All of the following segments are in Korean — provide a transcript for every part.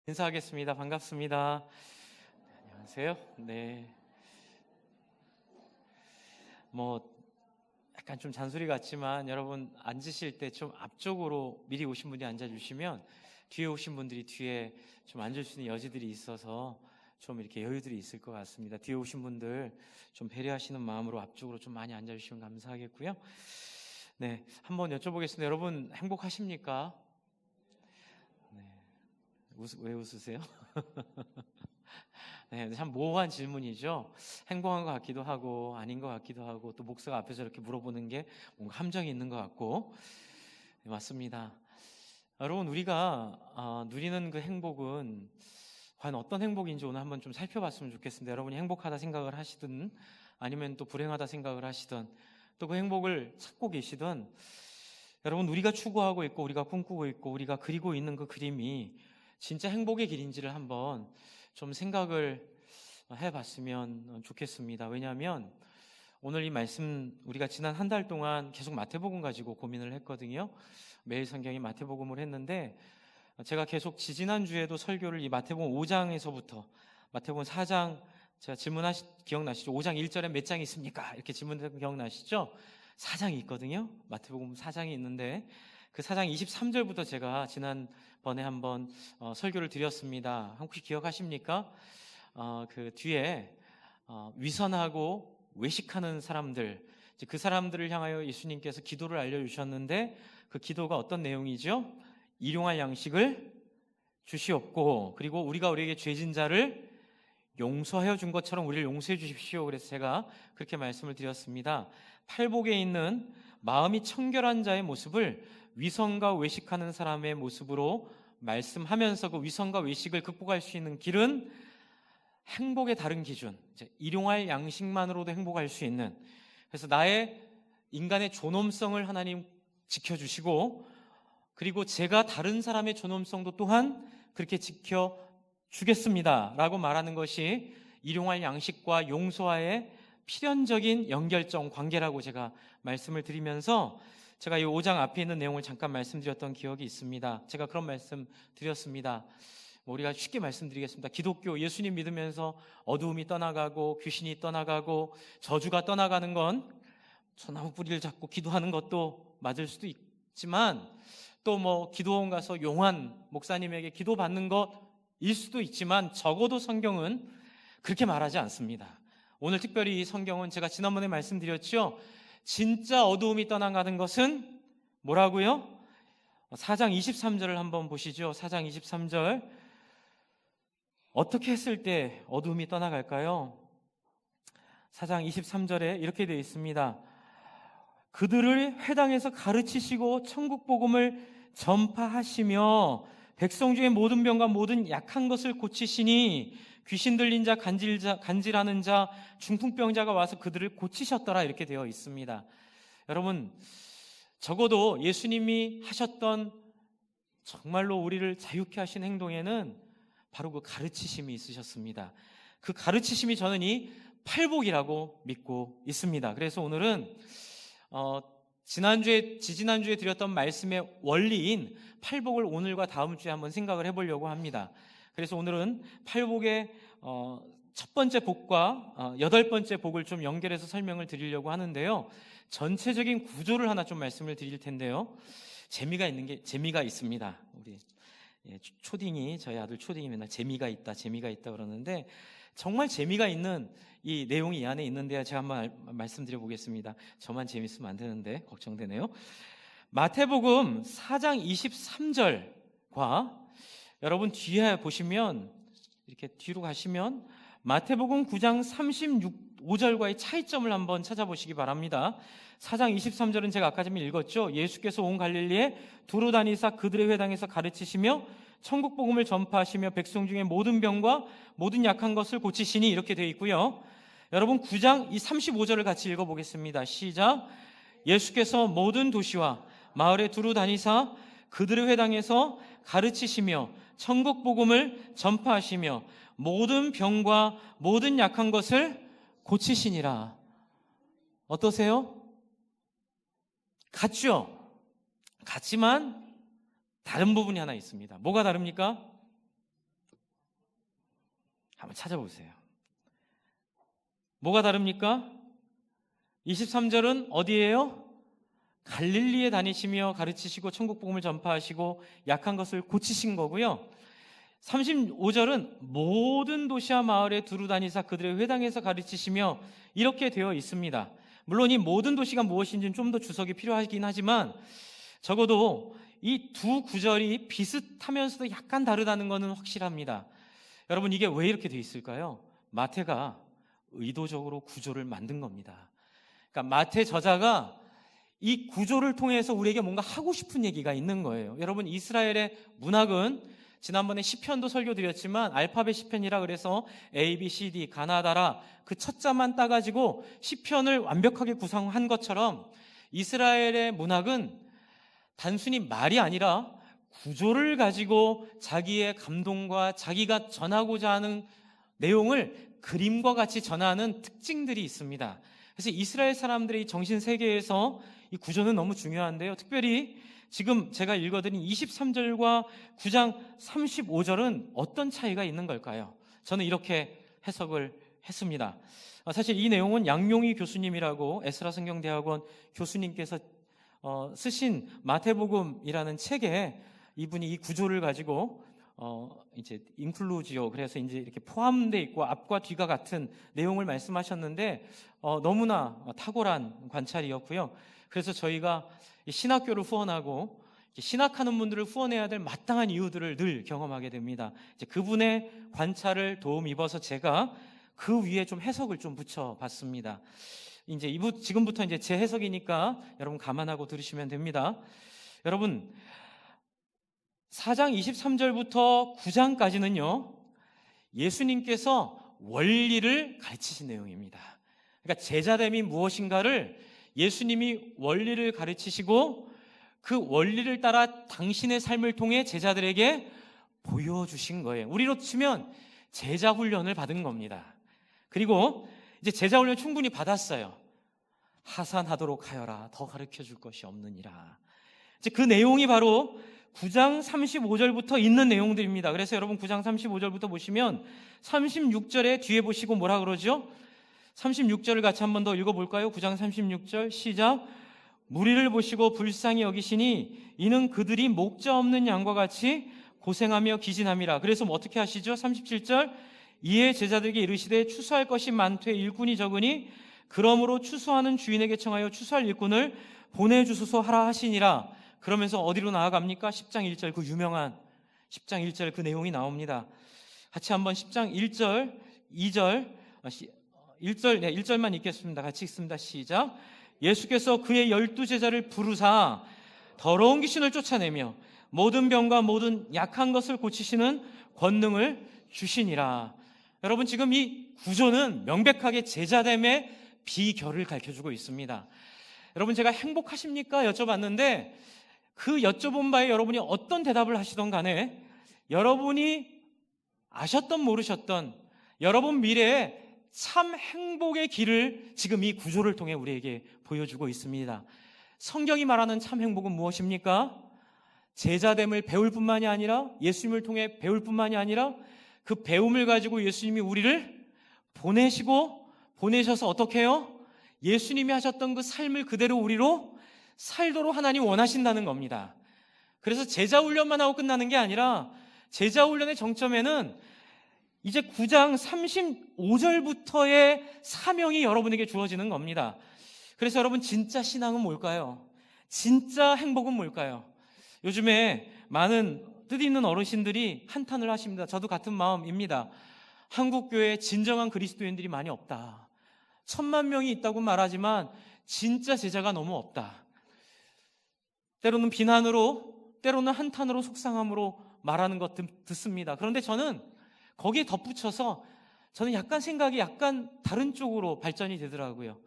인사하겠습니다. 반갑습니다. 안녕하세요. 네. 약간 좀 잔소리 같지만 여러분 앉으실 때 좀 앞쪽으로 미리 오신 분이 앉아주시면 뒤에 오신 분들이 뒤에 좀 앉을 수 있는 여지들이 있어서 좀 이렇게 여유들이 있을 것 같습니다. 뒤에 오신 분들 좀 배려하시는 마음으로 앞쪽으로 좀 많이 앉아주시면 감사하겠고요. 네, 한번 여쭤보겠습니다. 여러분 행복하십니까? 네. 왜 웃으세요? 네, 참 모호한 질문이죠. 행복한 것 같기도 하고 아닌 것 같기도 하고 또 목사가 앞에서 이렇게 물어보는 게 뭔가 함정이 있는 것 같고. 네, 맞습니다. 여러분 우리가 누리는 그 행복은 과연 어떤 행복인지 오늘 한번 좀 살펴봤으면 좋겠습니다. 여러분이 행복하다 생각을 하시든 아니면 또 불행하다 생각을 하시든 또 그 행복을 찾고 계시든, 여러분 우리가 추구하고 있고 우리가 꿈꾸고 있고 우리가 그리고 있는 그 그림이 진짜 행복의 길인지를 한번 좀 생각을 해봤으면 좋겠습니다. 왜냐하면 오늘 이 말씀 우리가 지난 한 달 동안 계속 마태복음 가지고 고민을 했거든요. 매일 성경이 마태복음을 했는데 제가 계속 지지난주에도 설교를 이 마태복음 5장에서부터 마태복음 4장, 제가 기억나시죠? 5장 1절에 몇 장이 있습니까? 이렇게 질문했던 거 기억나시죠? 4장이 있거든요. 마태복음 4장이 있는데 그 4장 23절부터 제가 지난번에 한번 설교를 드렸습니다. 혹시 기억하십니까? 그 뒤에 위선하고 외식하는 사람들, 그 사람들을 향하여 예수님께서 기도를 알려주셨는데 그 기도가 어떤 내용이죠? 일용할 양식을 주시옵고, 그리고 우리가 우리에게 죄진 자를 용서하여 준 것처럼 우리를 용서해 주십시오. 그래서 제가 그렇게 말씀을 드렸습니다. 팔복에 있는 마음이 청결한 자의 모습을 위선과 외식하는 사람의 모습으로 말씀하면서 그 위선과 외식을 극복할 수 있는 길은 행복의 다른 기준, 일용할 양식만으로도 행복할 수 있는, 그래서 나의 인간의 존엄성을 하나님 지켜주시고 그리고 제가 다른 사람의 존엄성도 또한 그렇게 지켜주겠습니다 라고 말하는 것이 일용할 양식과 용서와의 필연적인 연결점 관계라고 제가 말씀을 드리면서 제가 이 5장 앞에 있는 내용을 잠깐 말씀드렸던 기억이 있습니다. 제가 그런 말씀 드렸습니다. 우리가 쉽게 말씀드리겠습니다. 기독교 예수님 믿으면서 어두움이 떠나가고 귀신이 떠나가고 저주가 떠나가는 건 소나무 뿌리를 잡고 기도하는 것도 맞을 수도 있지만 또 기도원 가서 용한 목사님에게 기도받는 것일 수도 있지만 적어도 성경은 그렇게 말하지 않습니다. 오늘 특별히 이 성경은 제가 지난번에 말씀드렸죠. 진짜 어두움이 떠나가는 것은 뭐라고요? 4장 23절을 한번 보시죠. 4장 23절 어떻게 했을 때 어두움이 떠나갈까요? 4장 23절에 이렇게 되어 있습니다. 그들을 회당에서 가르치시고 천국 복음을 전파하시며 백성 중에 모든 병과 모든 약한 것을 고치시니 귀신 들린 자, 간질하는 자, 중풍병자가 와서 그들을 고치셨더라 이렇게 되어 있습니다. 여러분 적어도 예수님이 하셨던 정말로 우리를 자유케 하신 행동에는 바로 그 가르치심이 있으셨습니다. 그 가르치심이 저는 이 팔복이라고 믿고 있습니다. 그래서 오늘은 지지난주에 드렸던 말씀의 원리인 팔복을 오늘과 다음 주에 한번 생각을 해보려고 합니다. 그래서 오늘은 팔복의 첫 번째 복과 여덟 번째 복을 좀 연결해서 설명을 드리려고 하는데요. 전체적인 구조를 하나 좀 말씀을 드릴 텐데요. 재미가 있습니다. 우리 저희 아들 초딩이 맨날 재미가 있다 그러는데 정말 재미가 있는 이 내용이 이 안에 있는데 제가 한번 말씀드려 보겠습니다. 저만 재밌으면 안 되는데 걱정되네요. 마태복음 4장 23절과 여러분 뒤에 보시면 이렇게 뒤로 가시면 마태복음 9장 35절과의 차이점을 한번 찾아보시기 바랍니다. 4장 23절은 제가 아까 좀 읽었죠. 예수께서 온 갈릴리에 두루 다니사 그들의 회당에서 가르치시며 천국 복음을 전파하시며 백성 중에 모든 병과 모든 약한 것을 고치시니 이렇게 되어 있고요. 여러분 9장 이 35절을 같이 읽어보겠습니다. 시작. 예수께서 모든 도시와 마을에 두루 다니사 그들의 회당에서 가르치시며 천국 복음을 전파하시며 모든 병과 모든 약한 것을 고치시니라. 어떠세요? 같죠? 같지만 다른 부분이 하나 있습니다. 뭐가 다릅니까? 한번 찾아보세요. 뭐가 다릅니까? 23절은 어디예요? 갈릴리에 다니시며 가르치시고 천국 복음을 전파하시고 약한 것을 고치신 거고요. 35절은 모든 도시와 마을에 두루 다니사 그들의 회당에서 가르치시며 이렇게 되어 있습니다. 물론 이 모든 도시가 무엇인지는 좀 더 주석이 필요하긴 하지만 적어도 이 두 구절이 비슷하면서도 약간 다르다는 것은 확실합니다. 여러분, 이게 왜 이렇게 되어 있을까요? 마태가 의도적으로 구조를 만든 겁니다. 그러니까 마태 저자가 이 구조를 통해서 우리에게 뭔가 하고 싶은 얘기가 있는 거예요. 여러분, 이스라엘의 문학은 지난번에 시편도 설교드렸지만 알파벳 시편이라 그래서 A, B, C, D, 가나다라 그 첫자만 따가지고 시편을 완벽하게 구성한 것처럼 이스라엘의 문학은 단순히 말이 아니라 구조를 가지고 자기의 감동과 자기가 전하고자 하는 내용을 그림과 같이 전하는 특징들이 있습니다. 그래서 이스라엘 사람들의 정신 세계에서 이 구조는 너무 중요한데요. 특별히 지금 제가 읽어드린 23절과 9장 35절은 어떤 차이가 있는 걸까요? 저는 이렇게 해석을 했습니다. 사실 이 내용은 양용희 교수님이라고 에스라 성경대학원 교수님께서 쓰신 마태복음이라는 책에 이분이 이 구조를 가지고 이제 인클루지오, 그래서 이제 이렇게 포함되어 있고 앞과 뒤가 같은 내용을 말씀하셨는데 너무나 탁월한 관찰이었고요. 그래서 저희가 신학교를 후원하고 신학하는 분들을 후원해야 될 마땅한 이유들을 늘 경험하게 됩니다. 이제 그분의 관찰을 도움 입어서 제가 그 위에 좀 해석을 좀 붙여봤습니다. 이제 지금부터 이제 제 해석이니까 여러분 감안하고 들으시면 됩니다. 여러분, 4장 23절부터 9장까지는요, 예수님께서 원리를 가르치신 내용입니다. 그러니까 제자됨이 무엇인가를 예수님이 원리를 가르치시고 그 원리를 따라 당신의 삶을 통해 제자들에게 보여주신 거예요. 우리로 치면 제자 훈련을 받은 겁니다. 그리고 이제 제자 훈련 충분히 받았어요. 하산하도록 하여라, 더 가르쳐 줄 것이 없느니라. 이제 그 내용이 바로 9장 35절부터 있는 내용들입니다. 그래서 여러분 9장 35절부터 보시면 36절에 뒤에 보시고 뭐라 그러죠? 36절을 같이 한 번 더 읽어볼까요? 9장 36절 시작. 무리를 보시고 불쌍히 여기시니 이는 그들이 목자 없는 양과 같이 고생하며 기진함이라. 그래서 뭐 어떻게 하시죠? 37절 이에 제자들에게 이르시되 추수할 것이 많되 일꾼이 적으니 그러므로 추수하는 주인에게 청하여 추수할 일꾼을 보내주소서 하라 하시니라. 그러면서 어디로 나아갑니까? 10장 1절 그 유명한 10장 1절 그 내용이 나옵니다. 같이 한번 10장 1절 2절 1절, 1절만 읽겠습니다. 같이 읽습니다. 시작. 예수께서 그의 12제자를 부르사 더러운 귀신을 쫓아내며 모든 병과 모든 약한 것을 고치시는 권능을 주시니라. 여러분, 지금 이 구조는 명백하게 제자됨의 비결을 가르쳐주고 있습니다. 여러분, 제가 행복하십니까? 여쭤봤는데 그 여쭤본 바에 여러분이 어떤 대답을 하시던 간에 여러분이 아셨던 모르셨던 여러분 미래에 참 행복의 길을 지금 이 구조를 통해 우리에게 보여주고 있습니다. 성경이 말하는 참 행복은 무엇입니까? 제자됨을 배울 뿐만이 아니라 예수님을 통해 배울 뿐만이 아니라 그 배움을 가지고 예수님이 우리를 보내셔서 어떻게 해요? 예수님이 하셨던 그 삶을 그대로 우리로 살도록 하나님 원하신다는 겁니다. 그래서 제자 훈련만 하고 끝나는 게 아니라 제자 훈련의 정점에는 이제 9장 35절부터의 사명이 여러분에게 주어지는 겁니다. 그래서 여러분, 진짜 신앙은 뭘까요? 진짜 행복은 뭘까요? 요즘에 많은 뜻있는 어르신들이 한탄을 하십니다. 저도 같은 마음입니다. 한국 교회에 진정한 그리스도인들이 많이 없다. 1000만 명이 있다고 말하지만 진짜 제자가 너무 없다. 때로는 비난으로, 때로는 한탄으로, 속상함으로 말하는 것 듣습니다. 그런데 저는 거기에 덧붙여서 저는 약간 생각이 약간 다른 쪽으로 발전이 되더라고요.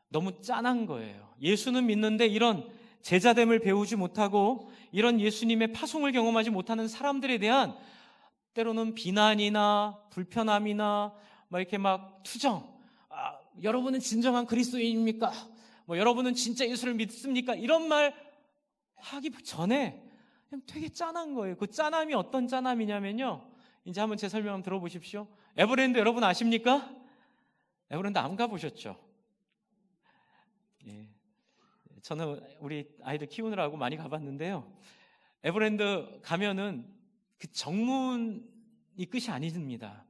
너무 짠한 거예요. 예수는 믿는데 이런 제자됨을 배우지 못하고 이런 예수님의 파송을 경험하지 못하는 사람들에 대한 때로는 비난이나 불편함이나 이렇게 투정, 여러분은 진정한 그리스도인입니까? 여러분은 진짜 예수를 믿습니까? 이런 말 하기 전에 그냥 되게 짠한 거예요. 그 짠함이 어떤 짠함이냐면요, 이제 한번 제 설명 한번 들어보십시오. 에버랜드 여러분 아십니까? 에버랜드 안 가보셨죠? 예. 저는 우리 아이들 키우느라고 많이 가봤는데요. 에버랜드 가면은 그 정문이 끝이 아닙니다.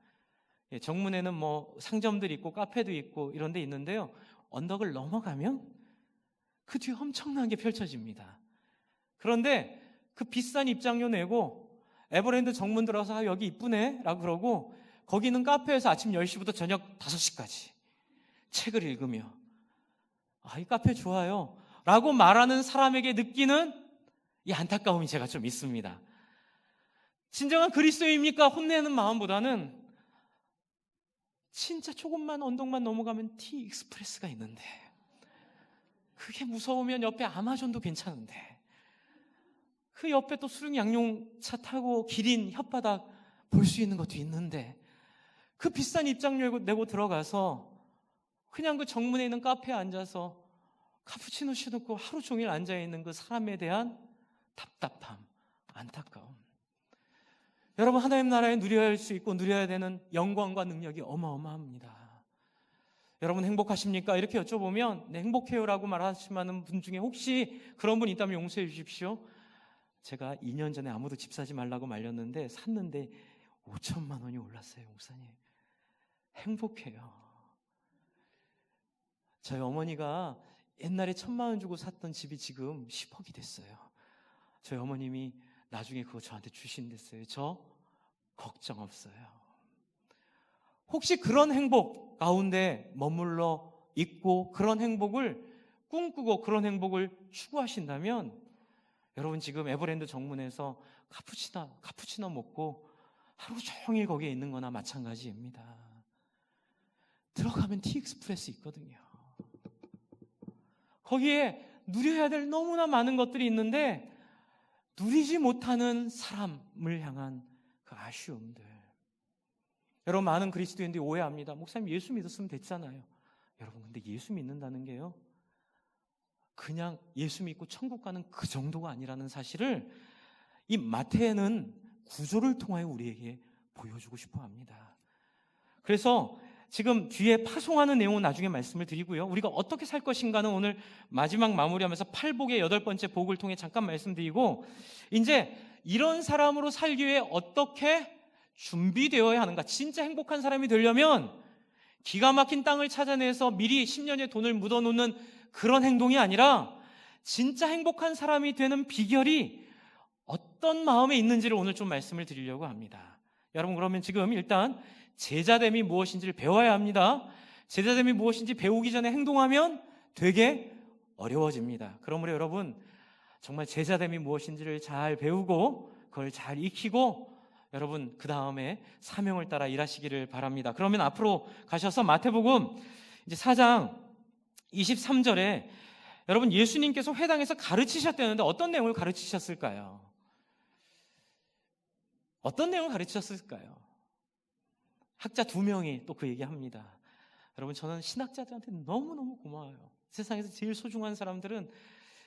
예, 정문에는 뭐 상점들이 있고 카페도 있고 이런 데 있는데요. 언덕을 넘어가면 그 뒤에 엄청난 게 펼쳐집니다. 그런데 그 비싼 입장료 내고 에버랜드 정문 들어서 여기 이쁘네 라고 그러고 거기는 카페에서 아침 10시부터 저녁 5시까지 책을 읽으며 이 카페 좋아요 라고 말하는 사람에게 느끼는 이 안타까움이 제가 좀 있습니다. 진정한 그리스도입니까? 혼내는 마음보다는 진짜 조금만 언덕만 넘어가면 티 익스프레스가 있는데 그게 무서우면 옆에 아마존도 괜찮은데 그 옆에 또 수륙 양용차 타고 기린 혓바닥 볼 수 있는 것도 있는데 그 비싼 입장료 내고 들어가서 그냥 그 정문에 있는 카페에 앉아서 카푸치노 시놓고 하루 종일 앉아있는 그 사람에 대한 답답함, 안타까움. 여러분, 하나님 나라에 누려야 할 수 있고 누려야 되는 영광과 능력이 어마어마합니다. 여러분 행복하십니까? 이렇게 여쭤보면 네, 행복해요라고 말하시는 분 중에 혹시 그런 분 있다면 용서해 주십시오. 제가 2년 전에 아무도 집 사지 말라고 말렸는데 샀는데 5천만 원이 올랐어요. 목사님 행복해요. 저희 어머니가 옛날에 1,000만 원 주고 샀던 집이 지금 10억이 됐어요. 저희 어머님이 나중에 그거 저한테 주신댔어요. 저 걱정 없어요. 혹시 그런 행복 가운데 머물러 있고 그런 행복을 꿈꾸고 그런 행복을 추구하신다면 여러분 지금 에버랜드 정문에서 카푸치노 먹고 하루 종일 거기에 있는 거나 마찬가지입니다. 들어가면 티익스프레스 있거든요. 거기에 누려야 될 너무나 많은 것들이 있는데 누리지 못하는 사람을 향한 그 아쉬움들. 여러분 많은 그리스도인들이 오해합니다. 목사님 예수 믿었으면 됐잖아요. 여러분 근데 예수 믿는다는 게요 그냥 예수 믿고 천국 가는 그 정도가 아니라는 사실을 이 마태는 구조를 통하여 우리에게 보여주고 싶어 합니다. 그래서 지금 뒤에 파송하는 내용은 나중에 말씀을 드리고요. 우리가 어떻게 살 것인가는 오늘 마지막 마무리하면서 8복의 8번째 복을 통해 잠깐 말씀드리고 이제 이런 사람으로 살기 위해 어떻게 준비되어야 하는가. 진짜 행복한 사람이 되려면 기가 막힌 땅을 찾아내서 미리 10년의 돈을 묻어놓는 그런 행동이 아니라 진짜 행복한 사람이 되는 비결이 어떤 마음에 있는지를 오늘 좀 말씀을 드리려고 합니다. 여러분 그러면 지금 일단 제자됨이 무엇인지를 배워야 합니다. 제자됨이 무엇인지 배우기 전에 행동하면 되게 어려워집니다. 그러므로 여러분 정말 제자됨이 무엇인지를 잘 배우고 그걸 잘 익히고 여러분 그 다음에 사명을 따라 일하시기를 바랍니다. 그러면 앞으로 가셔서 마태복음 이제 4장 23절에 여러분 예수님께서 회당에서 가르치셨다는데 어떤 내용을 가르치셨을까요? 어떤 내용을 가르치셨을까요? 학자 2명이 또 그 얘기합니다. 여러분 저는 신학자들한테 너무너무 고마워요. 세상에서 제일 소중한 사람들은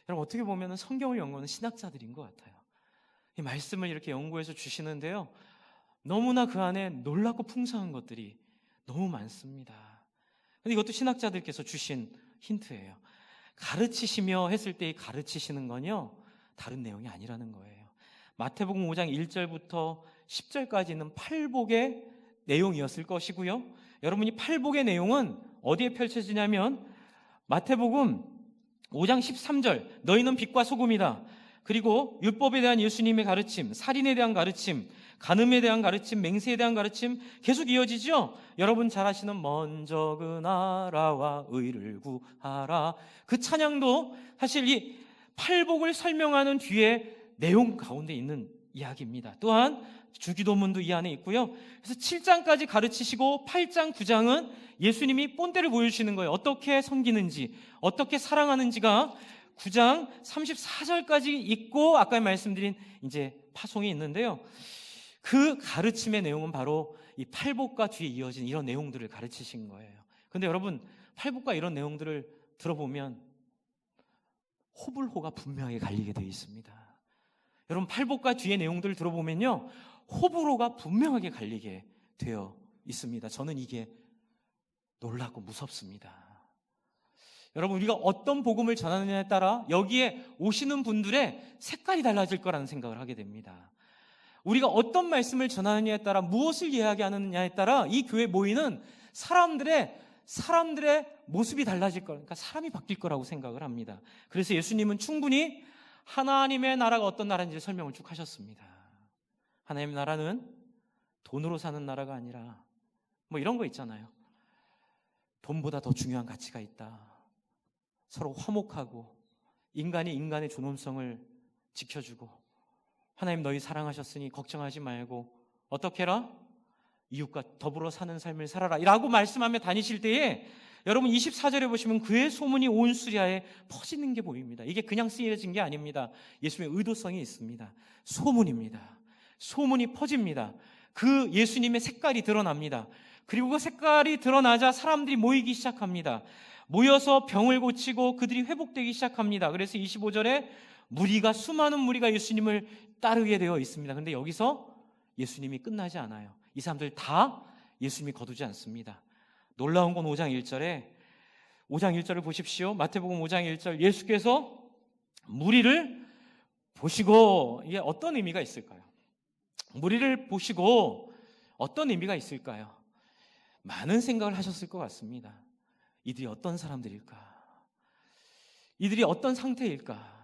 여러분 어떻게 보면 성경을 연구하는 신학자들인 것 같아요. 이 말씀을 이렇게 연구해서 주시는데요 너무나 그 안에 놀랍고 풍성한 것들이 너무 많습니다. 근데 이것도 신학자들께서 주신 힌트예요. 가르치시며 했을 때 이 가르치시는 건요 다른 내용이 아니라는 거예요. 마태복음 5장 1절부터 10절까지는 팔복의 내용이었을 것이고요. 여러분이 팔복의 내용은 어디에 펼쳐지냐면 마태복음 5장 13절 너희는 빛과 소금이다. 그리고 율법에 대한 예수님의 가르침, 살인에 대한 가르침, 간음에 대한 가르침, 맹세에 대한 가르침 계속 이어지죠. 여러분 잘 아시는 먼저 그 나라와 의를 구하라 그 찬양도 사실 이 팔복을 설명하는 뒤에 내용 가운데 있는 이야기입니다. 또한 주기도문도 이 안에 있고요. 그래서 7장까지 가르치시고 8장, 9장은 예수님이 본때를 보여주시는 거예요. 어떻게 섬기는지, 어떻게 사랑하는지가 9장 34절까지 있고 아까 말씀드린 이제 파송이 있는데요. 그 가르침의 내용은 바로 이 팔복과 뒤에 이어진 이런 내용들을 가르치신 거예요. 근데 여러분 팔복과 이런 내용들을 들어보면 호불호가 분명하게 갈리게 되어 있습니다. 여러분 팔복과 뒤에 내용들을 들어보면요 호불호가 분명하게 갈리게 되어 있습니다. 저는 이게 놀랍고 무섭습니다. 여러분, 우리가 어떤 복음을 전하느냐에 따라 여기에 오시는 분들의 색깔이 달라질 거라는 생각을 하게 됩니다. 우리가 어떤 말씀을 전하느냐에 따라, 무엇을 이야기하느냐에 따라 이 교회에 모이는 사람들의 모습이 달라질 거예요. 그러니까 사람이 바뀔 거라고 생각을 합니다. 그래서 예수님은 충분히 하나님의 나라가 어떤 나라인지 설명을 쭉 하셨습니다. 하나님의 나라는 돈으로 사는 나라가 아니라 뭐 이런 거 있잖아요. 돈보다 더 중요한 가치가 있다. 서로 화목하고 인간이 인간의 존엄성을 지켜주고, 하나님 너희 사랑하셨으니 걱정하지 말고 어떻게 해라? 이웃과 더불어 사는 삶을 살아라 라고 말씀하며 다니실 때에 여러분 24절에 보시면 그의 소문이 온 수리아에 퍼지는 게 보입니다. 이게 그냥 쓰여진 게 아닙니다. 예수님의 의도성이 있습니다. 소문입니다. 소문이 퍼집니다. 그 예수님의 색깔이 드러납니다. 그리고 그 색깔이 드러나자 사람들이 모이기 시작합니다. 모여서 병을 고치고 그들이 회복되기 시작합니다. 그래서 25절에 수많은 무리가 예수님을 따르게 되어 있습니다. 그런데 여기서 예수님이 끝나지 않아요. 이 사람들 다 예수님이 거두지 않습니다. 놀라운 건 5장 1절을 보십시오. 마태복음 5장 1절, 예수께서 무리를 보시고, 이게 어떤 의미가 있을까요? 무리를 보시고 어떤 의미가 있을까요? 많은 생각을 하셨을 것 같습니다. 이들이 어떤 사람들일까? 이들이 어떤 상태일까?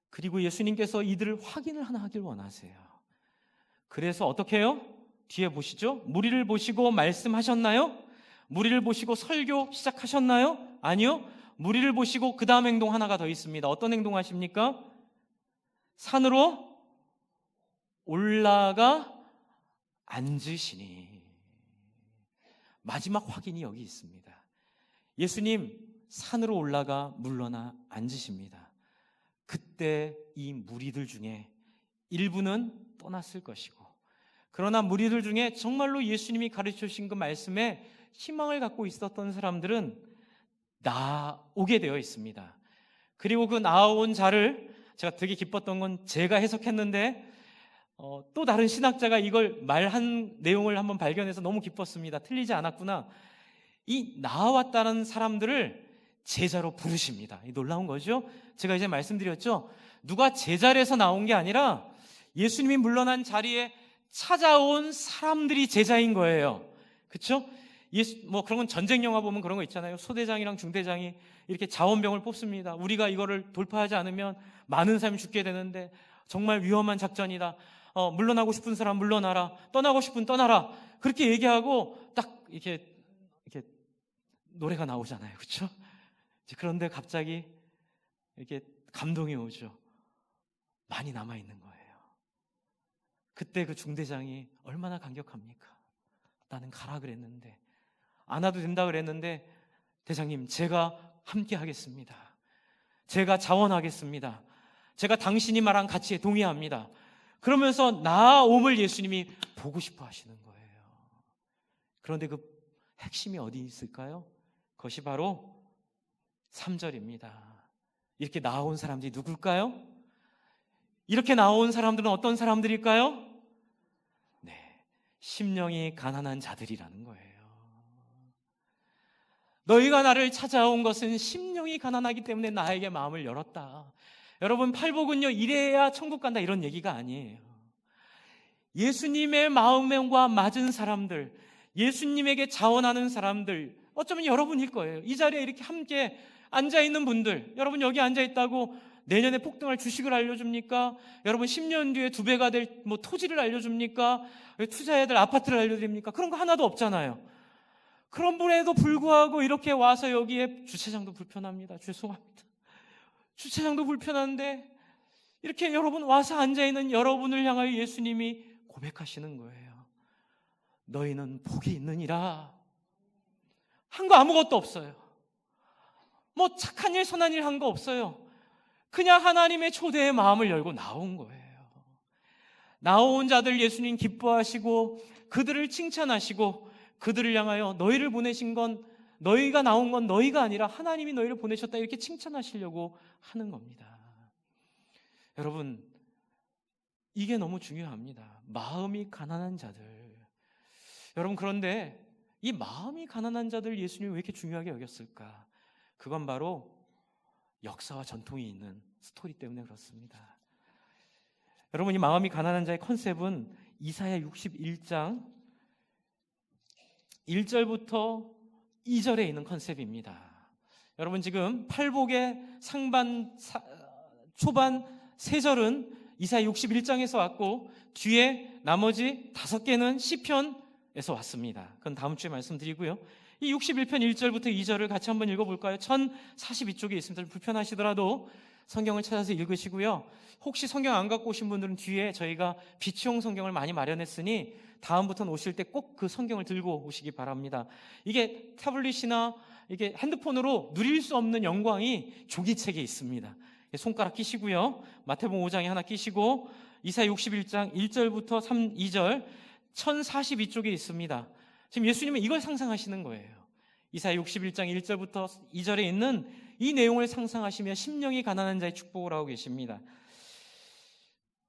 그리고 예수님께서 이들을 확인을 하나 하길 원하세요. 그래서 어떻게 해요? 뒤에 보시죠. 무리를 보시고 말씀하셨나요? 무리를 보시고 설교 시작하셨나요? 아니요. 무리를 보시고 그 다음 행동 하나가 더 있습니다. 어떤 행동 하십니까? 산으로 올라가 앉으시니. 마지막 확인이 여기 있습니다. 예수님 산으로 올라가 물러나 앉으십니다. 그때 이 무리들 중에 일부는 떠났을 것이고, 그러나 무리들 중에 정말로 예수님이 가르쳐 주신 그 말씀에 희망을 갖고 있었던 사람들은 나오게 되어 있습니다. 그리고 그 나온 자를, 제가 되게 기뻤던 건 제가 해석했는데 또 다른 신학자가 이걸 말한 내용을 한번 발견해서 너무 기뻤습니다. 틀리지 않았구나. 이 나왔다는 사람들을 제자로 부르십니다. 놀라운 거죠. 제가 이제 말씀드렸죠. 누가 제자리에서 나온 게 아니라 예수님이 물러난 자리에 찾아온 사람들이 제자인 거예요. 그렇죠? 뭐 그런 건 전쟁 영화 보면 그런 거 있잖아요. 소대장이랑 중대장이 이렇게 자원병을 뽑습니다. 우리가 이거를 돌파하지 않으면 많은 사람이 죽게 되는데 정말 위험한 작전이다. 물러나고 싶은 사람 물러나라. 떠나고 싶은 떠나라. 그렇게 얘기하고 딱 이렇게 노래가 나오잖아요. 그렇죠? 그런데 갑자기 이렇게 감동이 오죠. 많이 남아있는 거예요. 그때 그 중대장이 얼마나 감격합니까? 나는 가라 그랬는데, 안 와도 된다 그랬는데, 대장님 제가 함께 하겠습니다. 제가 자원하겠습니다. 제가 당신이 말한 가치에 동의합니다. 그러면서 나옴을 예수님이 보고 싶어 하시는 거예요. 그런데 그 핵심이 어디 있을까요? 그것이 바로 3절입니다. 이렇게 나온 사람들이 누굴까요? 이렇게 나온 사람들은 어떤 사람들일까요? 네, 심령이 가난한 자들이라는 거예요. 너희가 나를 찾아온 것은 심령이 가난하기 때문에 나에게 마음을 열었다. 여러분, 팔복은요, 이래야 천국 간다 이런 얘기가 아니에요. 예수님의 마음과 맞은 사람들, 예수님에게 자원하는 사람들, 어쩌면 여러분일 거예요. 이 자리에 이렇게 함께 앉아있는 분들, 여러분 여기 앉아있다고 내년에 폭등할 주식을 알려줍니까? 여러분 10년 뒤에 2배가 될 토지를 알려줍니까? 투자해야 될 아파트를 알려드립니까? 그런 거 하나도 없잖아요. 그런 분에도 불구하고 이렇게 와서 여기에 주차장도 불편합니다. 죄송합니다. 주차장도 불편한데 이렇게 여러분 와서 앉아있는 여러분을 향하여 예수님이 고백하시는 거예요. 너희는 복이 있느니라. 한 거 아무것도 없어요. 뭐 착한 일 선한 일 한 거 없어요. 그냥 하나님의 초대의 마음을 열고 나온 거예요. 나온 자들 예수님 기뻐하시고 그들을 칭찬하시고 그들을 향하여 너희를 보내신 건, 너희가 나온 건 너희가 아니라 하나님이 너희를 보내셨다 이렇게 칭찬하시려고 하는 겁니다. 여러분, 이게 너무 중요합니다. 마음이 가난한 자들. 여러분, 그런데 이 마음이 가난한 자들 예수님이 왜 이렇게 중요하게 여겼을까? 그건 바로 역사와 전통이 있는 스토리 때문에 그렇습니다. 여러분, 이 마음이 가난한 자의 컨셉은 이사야 61장 1절부터 2절에 있는 컨셉입니다. 여러분, 지금 팔복의 초반 3절은 이사야 61장에서 왔고 뒤에 나머지 5개는 시편에서 왔습니다. 그건 다음 주에 말씀드리고요. 이 61편 1절부터 2절을 같이 한번 읽어볼까요? 1042쪽에 있습니다. 좀 불편하시더라도 성경을 찾아서 읽으시고요. 혹시 성경 안 갖고 오신 분들은 뒤에 저희가 비치용 성경을 많이 마련했으니 다음부터는 오실 때 꼭 그 성경을 들고 오시기 바랍니다. 이게 태블릿이나 이게 핸드폰으로 누릴 수 없는 영광이 종이책에 있습니다. 손가락 끼시고요. 마태복음 5장에 하나 끼시고 이사야 61장 1절부터 2절 1042쪽에 있습니다. 지금 예수님은 이걸 상상하시는 거예요. 이사야 61장 1절부터 2절에 있는 이 내용을 상상하시며 심령이 가난한 자의 축복을 하고 계십니다.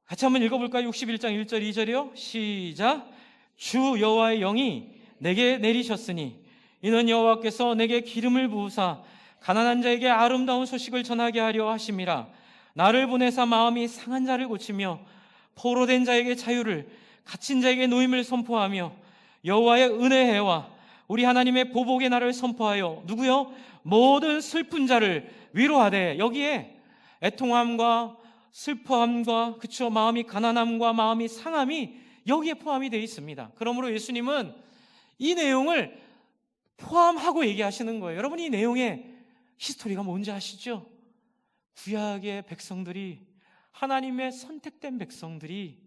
같이 한번 읽어볼까요? 61장 1절 2절이요. 시작. 주 여호와의 영이 내게 내리셨으니 이는 여호와께서 내게 기름을 부으사 가난한 자에게 아름다운 소식을 전하게 하려 하심이라. 나를 보내사 마음이 상한 자를 고치며 포로된 자에게 자유를, 갇힌 자에게 노임을 선포하며 여호와의 은혜와 우리 하나님의 보복의 날을 선포하여 누구요? 모든 슬픈 자를 위로하되. 여기에 애통함과 슬퍼함과 그쵸, 마음이 가난함과 마음이 상함이 여기에 포함이 되어 있습니다. 그러므로 예수님은 이 내용을 포함하고 얘기하시는 거예요. 여러분, 이 내용의 히스토리가 뭔지 아시죠? 구약의 백성들이, 하나님의 선택된 백성들이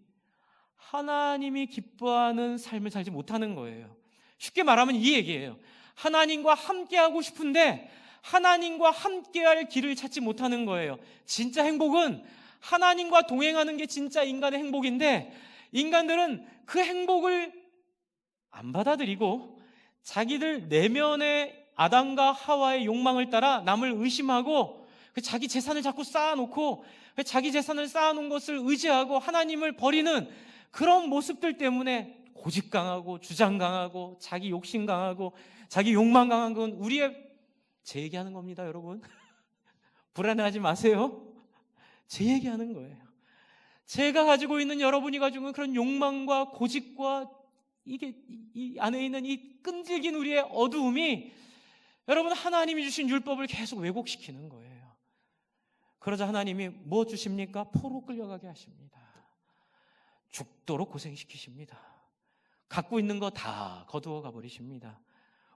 하나님이 기뻐하는 삶을 살지 못하는 거예요. 쉽게 말하면 이 얘기예요. 하나님과 함께하고 싶은데 하나님과 함께할 길을 찾지 못하는 거예요. 진짜 행복은 하나님과 동행하는 게 진짜 인간의 행복인데, 인간들은 그 행복을 안 받아들이고 자기들 내면의 아담과 하와의 욕망을 따라 남을 의심하고 자기 재산을 자꾸 쌓아놓고 자기 재산을 쌓아놓은 것을 의지하고 하나님을 버리는 그런 모습들 때문에 고집 강하고 주장 강하고 자기 욕심 강하고 자기 욕망 강한 건 제 얘기하는 겁니다, 여러분. 불안해하지 마세요. 제 얘기하는 거예요. 제가 가지고 있는, 여러분이 가지고 있는 그런 욕망과 고집과 이게 이 안에 있는 이 끈질긴 우리의 어두움이 여러분 하나님이 주신 율법을 계속 왜곡시키는 거예요. 그러자 하나님이 뭐 주십니까? 포로 끌려가게 하십니다. 죽도록 고생시키십니다. 갖고 있는 거 다 거두어 가버리십니다.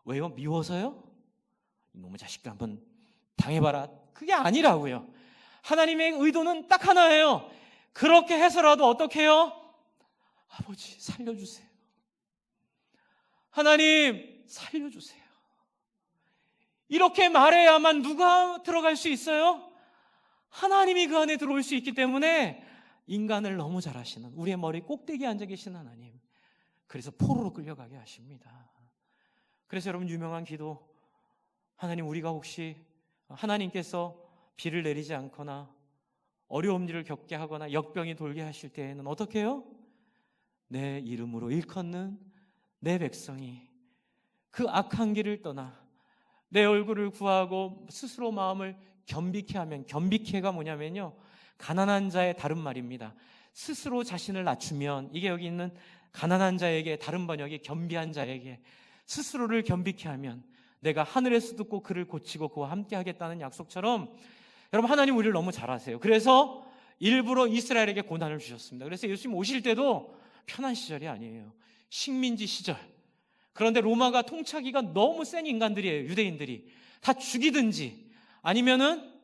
왜요? 미워서요? 이놈의 자식들 한번 당해봐라. 그게 아니라고요. 하나님의 의도는 딱 하나예요. 그렇게 해서라도 어떻게 해요? 아버지 살려주세요. 하나님 살려주세요. 이렇게 말해야만 누가 들어갈 수 있어요? 하나님이 그 안에 들어올 수 있기 때문에 인간을 너무 잘 아시는, 우리의 머리 꼭대기에 앉아 계신 하나님, 그래서 포로로 끌려가게 하십니다. 그래서 여러분, 유명한 기도, 하나님, 우리가 혹시 하나님께서 비를 내리지 않거나 어려운 일을 겪게 하거나 역병이 돌게 하실 때에는 어떻게 해요? 내 이름으로 일컫는 내 백성이 그 악한 길을 떠나 내 얼굴을 구하고 스스로 마음을 겸비케 하면, 겸비케가 뭐냐면요, 가난한 자의 다른 말입니다. 스스로 자신을 낮추면, 이게 여기 있는 가난한 자에게, 다른 번역이 겸비한 자에게 스스로를 겸비케 하면 내가 하늘에서 듣고 그를 고치고 그와 함께 하겠다는 약속처럼, 여러분 하나님 우리를 너무 잘 아세요. 그래서 일부러 이스라엘에게 고난을 주셨습니다. 그래서 예수님 오실 때도 편한 시절이 아니에요. 식민지 시절. 그런데 로마가 통치하기가 너무 센 인간들이에요. 유대인들이 다 죽이든지 아니면은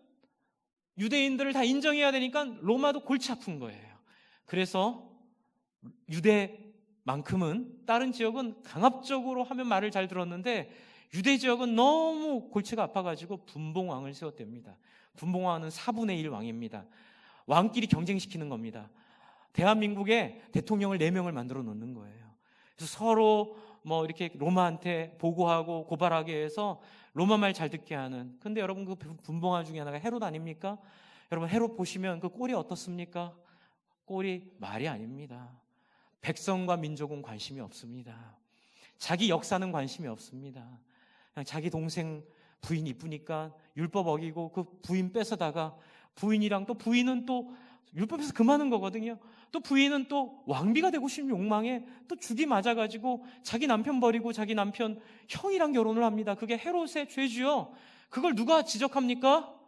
유대인들을 다 인정해야 되니까 로마도 골치 아픈 거예요. 그래서 유대만큼은 다른 지역은 강압적으로 하면 말을 잘 들었는데 유대 지역은 너무 골치가 아파가지고 분봉왕을 세웠답니다. 분봉왕은 4분의 1 왕입니다. 왕끼리 경쟁시키는 겁니다. 대한민국에 대통령을 4명을 만들어 놓는 거예요. 그래서 서로 뭐 이렇게 로마한테 보고하고 고발하게 해서 로마 말 잘 듣게 하는. 근데 여러분 그 분봉왕 중에 하나가 헤롯 아닙니까? 여러분 헤롯 보시면 그 꼴이 어떻습니까? 꼴이 말이 아닙니다. 백성과 민족은 관심이 없습니다. 자기 역사는 관심이 없습니다. 그냥 자기 동생 부인 이쁘니까 율법 어기고 그 부인 뺏어다가 부인이랑 또 부인은 또 율법에서 금하는 거거든요. 또 부인은 또 왕비가 되고 싶은 욕망에 또 죽이 맞아가지고 자기 남편 버리고 자기 남편 형이랑 결혼을 합니다. 그게 헤롯의 죄지요. 그걸 누가 지적합니까?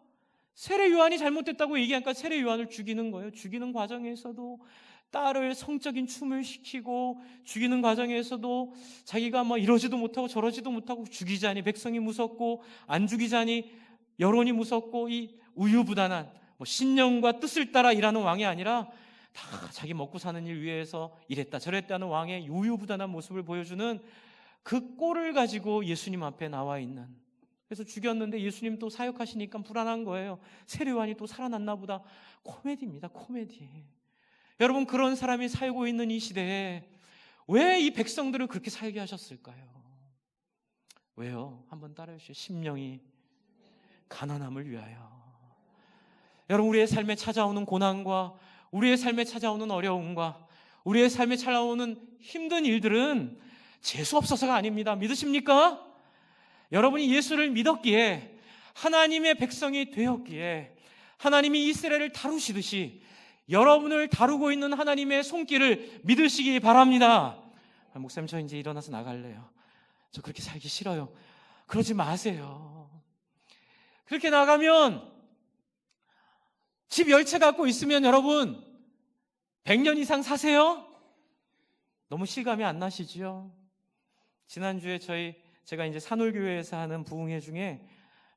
세례 요한이 잘못됐다고 얘기하니까 세례 요한을 죽이는 거예요. 죽이는 과정에서도 딸을 성적인 춤을 시키고, 죽이는 과정에서도 자기가 뭐 이러지도 못하고 저러지도 못하고, 죽이자니 백성이 무섭고 안 죽이자니 여론이 무섭고, 이 우유부단한 뭐 신념과 뜻을 따라 일하는 왕이 아니라 다 자기 먹고 사는 일 위해서 이랬다 저랬다는 왕의 우유부단한 모습을 보여주는 그 꼴을 가지고 예수님 앞에 나와 있는, 그래서 죽였는데 예수님 또 사역하시니까 불안한 거예요. 세례요한이 또 살아났나 보다. 코미디입니다. 코미디. 여러분, 그런 사람이 살고 있는 이 시대에 왜 이 백성들을 그렇게 살게 하셨을까요? 왜요? 한번 따라해 주시죠. 심령이 가난함을 위하여. 여러분, 우리의 삶에 찾아오는 고난과 우리의 삶에 찾아오는 어려움과 우리의 삶에 찾아오는 힘든 일들은 재수 없어서가 아닙니다. 믿으십니까? 여러분이 예수를 믿었기에, 하나님의 백성이 되었기에, 하나님이 이스라엘을 다루시듯이 여러분을 다루고 있는 하나님의 손길을 믿으시기 바랍니다. 목사님, 저 이제 일어나서 나갈래요. 저 그렇게 살기 싫어요. 그러지 마세요. 그렇게 나가면, 집 10채 갖고 있으면 여러분 100년 이상 사세요? 너무 실감이 안 나시죠? 지난주에 제가 이제 산울교회에서 하는 부흥회 중에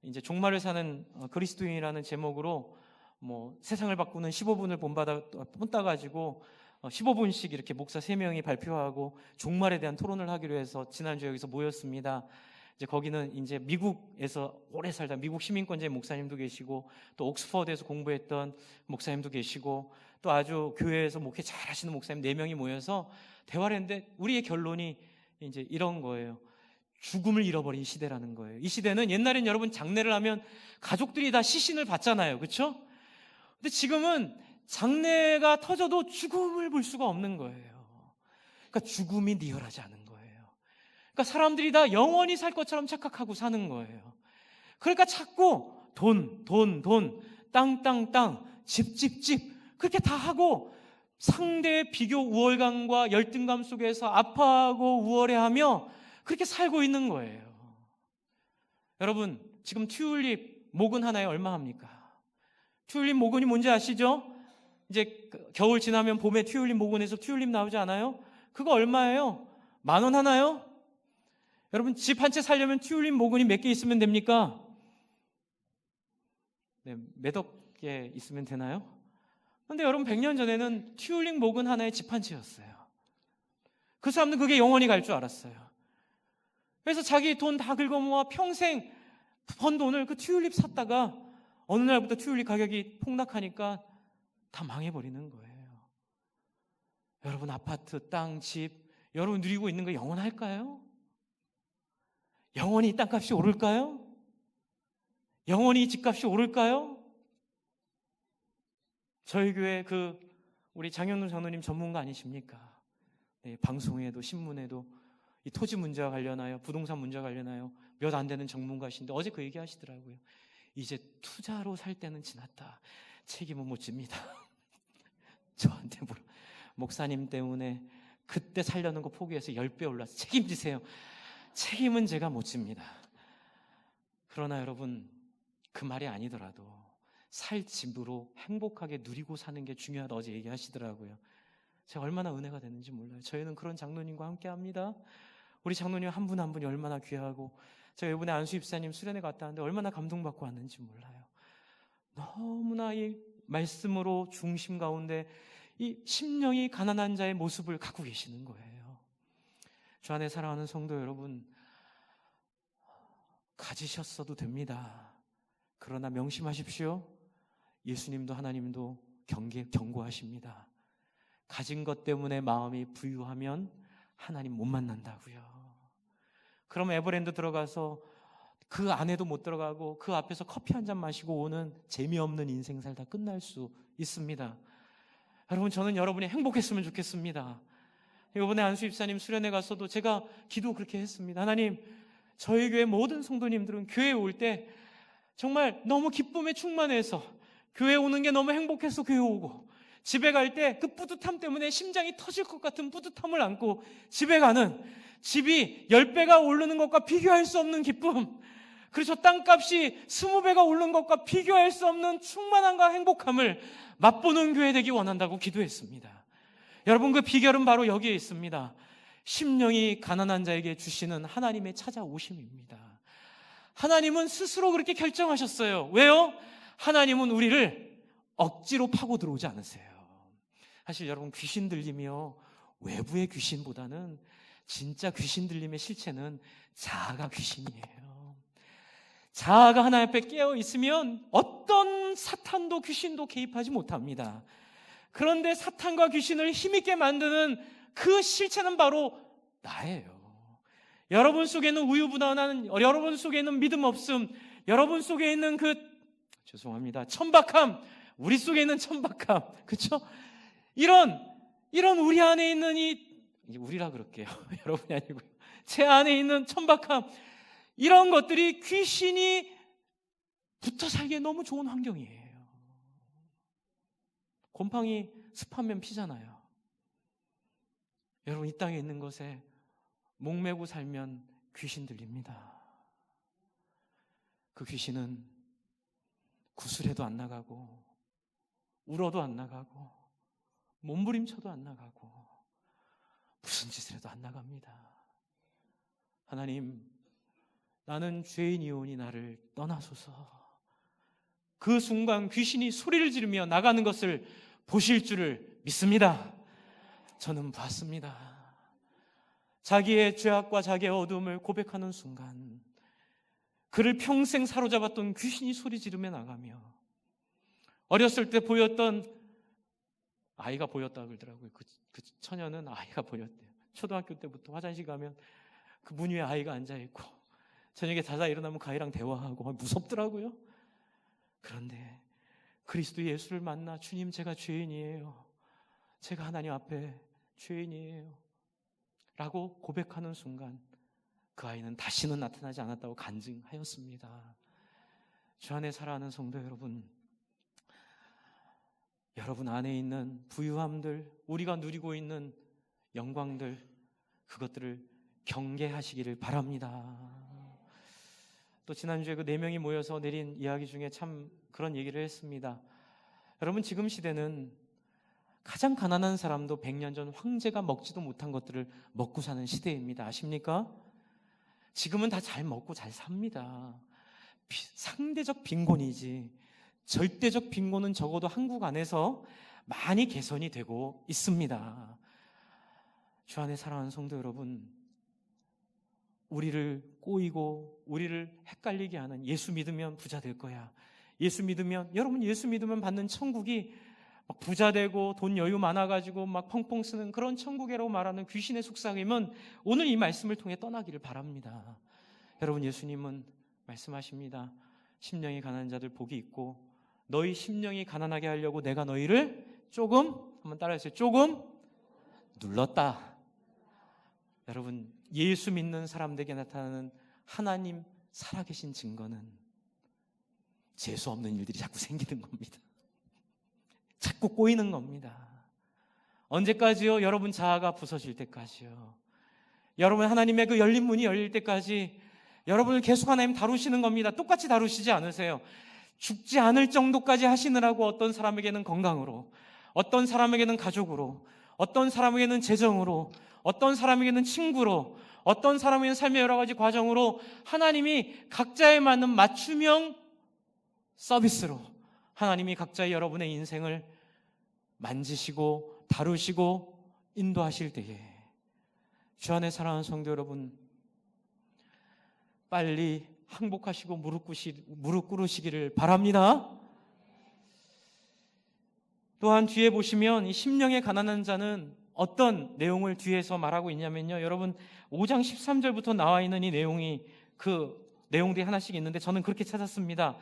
이제 종말을 사는 그리스도인이라는 제목으로 뭐 세상을 바꾸는 15분을 본따가지고 15분씩 이렇게 목사 3명이 발표하고 종말에 대한 토론을 하기로 해서 지난주에 여기서 모였습니다. 이제 거기는 이제 미국에서 오래 살다 미국 시민권자의 목사님도 계시고, 또 옥스퍼드에서 공부했던 목사님도 계시고, 또 아주 교회에서 목회 잘 하시는 목사님 4명이 모여서 대화를 했는데, 우리의 결론이 이제 이런 거예요. 죽음을 잃어버린 시대라는 거예요. 이 시대는, 옛날엔 여러분 장례를 하면 가족들이 다 시신을 받잖아요. 그렇죠? 근데 지금은 장례가 터져도 죽음을 볼 수가 없는 거예요. 그러니까 죽음이 리얼하지 않은 거예요. 그러니까 사람들이 다 영원히 살 것처럼 착각하고 사는 거예요. 그러니까 자꾸 돈, 땅, 집 그렇게 다 하고 상대의 비교 우월감과 열등감 속에서 아파하고 우월해하며 그렇게 살고 있는 거예요. 여러분, 지금 튤립 모근 하나에 얼마 합니까? 튤립 모근이 뭔지 아시죠? 이제 겨울 지나면 봄에 튤립 모근에서 튤립 나오지 않아요? 그거 얼마예요? 10,000원 하나요? 여러분, 집 한 채 살려면 튤립 모근이 몇 개 있으면 됩니까? 네, 몇억 개 있으면 되나요? 그런데 여러분, 100년 전에는 튤립 모근 하나에 집 한 채였어요. 그 사람들은 그게 영원히 갈 줄 알았어요. 그래서 자기 돈 다 긁어모아 평생 번 돈을 그 튤립 샀다가 어느 날부터 튤립 가격이 폭락하니까 다 망해버리는 거예요. 여러분, 아파트, 땅, 집 여러분 누리고 있는 거 영원할까요? 영원히 땅값이 오를까요? 영원히 집값이 오를까요? 저희 교회 우리 장현우 장로님 전문가 아니십니까? 네, 방송에도 신문에도 이 토지 문제와 관련하여, 부동산 문제와 관련하여 몇 안 되는 전문가신데 어제 그 얘기 하시더라고요. 이제 투자로 살 때는 지났다. 책임은 못 집니다. 저한테 목사님 때문에 그때 살려는 거 포기해서 10배 올라서 책임지세요. 책임은 제가 못 집니다. 그러나 여러분, 그 말이 아니더라도 살 집으로 행복하게 누리고 사는 게 중요하다 어제 얘기하시더라고요. 제가 얼마나 은혜가 되는지 몰라요. 저희는 그런 장로님과 함께 합니다. 우리 장로님 한 분 한 분이 얼마나 귀하고, 제가 이번에 안수 입사님 수련회 갔다 왔는데 얼마나 감동받고 왔는지 몰라요. 너무나 이 말씀으로 중심 가운데 이 심령이 가난한 자의 모습을 갖고 계시는 거예요. 주 안에 사랑하는 성도 여러분, 가지셨어도 됩니다. 그러나 명심하십시오. 예수님도 하나님도 경고하십니다. 가진 것 때문에 마음이 부유하면 하나님 못 만난다고요. 그럼 에버랜드 들어가서 그 안에도 못 들어가고 그 앞에서 커피 한 잔 마시고 오는 재미없는 인생 살다 끝날 수 있습니다. 여러분, 저는 여러분이 행복했으면 좋겠습니다. 이번에 안수 집사님 수련회 가서도 제가 기도 그렇게 했습니다. 하나님, 저희 교회 모든 성도님들은 교회에 올 때 정말 너무 기쁨에 충만해서 교회 오는 게 너무 행복해서 교회 오고, 집에 갈 때 그 뿌듯함 때문에 심장이 터질 것 같은 뿌듯함을 안고 집에 가는, 집이 10배가 오르는 것과 비교할 수 없는 기쁨, 그래서 땅값이 20배가 오른 것과 비교할 수 없는 충만함과 행복함을 맛보는 교회 되기 원한다고 기도했습니다. 여러분, 그 비결은 바로 여기에 있습니다. 심령이 가난한 자에게 주시는 하나님의 찾아오심입니다. 하나님은 스스로 그렇게 결정하셨어요. 왜요? 하나님은 우리를 억지로 파고 들어오지 않으세요. 사실 여러분, 귀신 들림이요, 외부의 귀신보다는 진짜 귀신 들림의 실체는 자아가 귀신이에요. 자아가 하나님 앞에 깨어 있으면 어떤 사탄도 귀신도 개입하지 못합니다. 그런데 사탄과 귀신을 힘있게 만드는 그 실체는 바로 나예요. 여러분 속에 있는 우유부단한, 여러분 속에 있는 믿음 없음, 여러분 속에 있는 천박함, 우리 속에 있는 천박함, 그렇죠? 이런 우리 안에 있는 이제 우리라 그럴게요. 여러분이 아니고요. 제 안에 있는 천박함, 이런 것들이 귀신이 붙어 살기에 너무 좋은 환경이에요. 곰팡이 습하면 피잖아요. 여러분, 이 땅에 있는 것에 목매고 살면 귀신 들립니다. 그 귀신은 구슬해도 안 나가고, 울어도 안 나가고, 몸부림쳐도 안 나가고, 무슨 짓을 해도 안 나갑니다. 하나님, 나는 죄인이오니 나를 떠나소서. 그 순간 귀신이 소리를 지르며 나가는 것을 보실 줄을 믿습니다. 저는 봤습니다. 자기의 죄악과 자기의 어둠을 고백하는 순간 그를 평생 사로잡았던 귀신이 소리 지르며 나가며, 어렸을 때 보였던 아이가 보였다고 그러더라고요. 그 처녀는 아이가 보였대요. 초등학교 때부터 화장실 가면 그 문 위에 아이가 앉아있고, 저녁에 자다 일어나면 그 아이랑 대화하고, 무섭더라고요. 그런데 그리스도 예수를 만나, 주님, 제가 죄인이에요, 제가 하나님 앞에 죄인이에요 라고 고백하는 순간 그 아이는 다시는 나타나지 않았다고 간증하였습니다. 주 안에 살아가는 성도 여러분, 여러분 안에 있는 부유함들, 우리가 누리고 있는 영광들, 그것들을 경계하시기를 바랍니다. 또 지난주에 그 4명이 모여서 내린 이야기 중에 참 그런 얘기를 했습니다. 여러분, 지금 시대는 가장 가난한 사람도 100년 전 황제가 먹지도 못한 것들을 먹고 사는 시대입니다. 아십니까? 지금은 다 잘 먹고 잘 삽니다. 상대적 빈곤이지 절대적 빈곤은 적어도 한국 안에서 많이 개선이 되고 있습니다. 주 안에 사랑하는 성도 여러분, 우리를 꼬이고 우리를 헷갈리게 하는, 예수 믿으면 부자 될 거야, 예수 믿으면, 여러분, 예수 믿으면 받는 천국이 막 부자 되고 돈 여유 많아가지고 막 펑펑 쓰는 그런 천국이라고 말하는 귀신의 속삭임은 오늘 이 말씀을 통해 떠나기를 바랍니다. 여러분, 예수님은 말씀하십니다. 심령이 가난한 자들 복이 있고, 너희 심령이 가난하게 하려고 내가 너희를 조금, 한번 따라해주세요, 조금 눌렀다. 여러분, 예수 믿는 사람들에게 나타나는 하나님 살아계신 증거는 재수 없는 일들이 자꾸 생기는 겁니다. 자꾸 꼬이는 겁니다. 언제까지요? 여러분 자아가 부서질 때까지요. 여러분 하나님의 그 열린 문이 열릴 때까지 여러분을 계속 하나님 다루시는 겁니다. 똑같이 다루시지 않으세요. 죽지 않을 정도까지 하시느라고 어떤 사람에게는 건강으로, 어떤 사람에게는 가족으로, 어떤 사람에게는 재정으로, 어떤 사람에게는 친구로, 어떤 사람에게는 삶의 여러 가지 과정으로 하나님이 각자에 맞는 맞춤형 서비스로 하나님이 각자의 여러분의 인생을 만지시고 다루시고 인도하실 때에 주 안에 사랑하는 성도 여러분, 빨리 항복하시고 무릎 꿇으시기를 바랍니다. 또한 뒤에 보시면 이 심령에 가난한 자는 어떤 내용을 뒤에서 말하고 있냐면요, 여러분 5장 13절부터 나와 있는 이 내용이, 그 내용들이 하나씩 있는데 저는 그렇게 찾았습니다.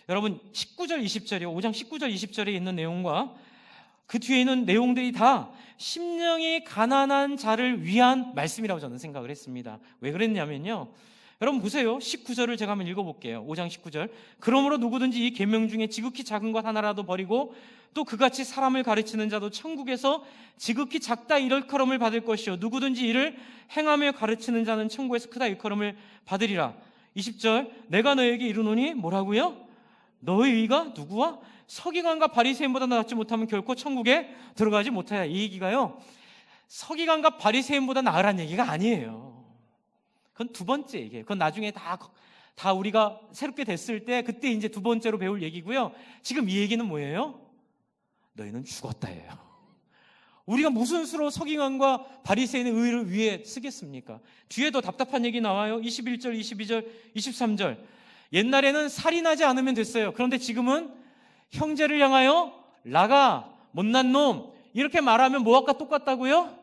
여러분 19절 20절이요, 5장 19절 20절에 있는 내용과 그 뒤에 있는 내용들이 다 심령이 가난한 자를 위한 말씀이라고 저는 생각을 했습니다. 왜 그랬냐면요, 여러분 보세요. 19절을 제가 한번 읽어볼게요. 5장 19절. 그러므로 누구든지 이 계명 중에 지극히 작은 것 하나라도 버리고 또 그같이 사람을 가르치는 자도 천국에서 지극히 작다 일컬음을 받을 것이요 누구든지 이를 행하며 가르치는 자는 천국에서 크다 일컬음을 받으리라. 20절. 내가 너에게 이르노니 뭐라고요? 너의 의가 누구와 서기관과 바리새인보다 낫지 못하면 결코 천국에 들어가지 못하야. 이 얘기가요, 서기관과 바리새인보다 나으란 얘기가 아니에요. 그건 두 번째 얘기예요. 그건 나중에 다 우리가 새롭게 됐을 때 그때 이제 두 번째로 배울 얘기고요. 지금 이 얘기는 뭐예요? 너희는 죽었다예요. 우리가 무슨 수로 서기관과 바리새인의 의를 위해 쓰겠습니까? 뒤에도 답답한 얘기 나와요. 21절, 22절, 23절. 옛날에는 살인하지 않으면 됐어요. 그런데 지금은 형제를 향하여 나가, 못난 놈, 이렇게 말하면 뭐가 똑같다고요?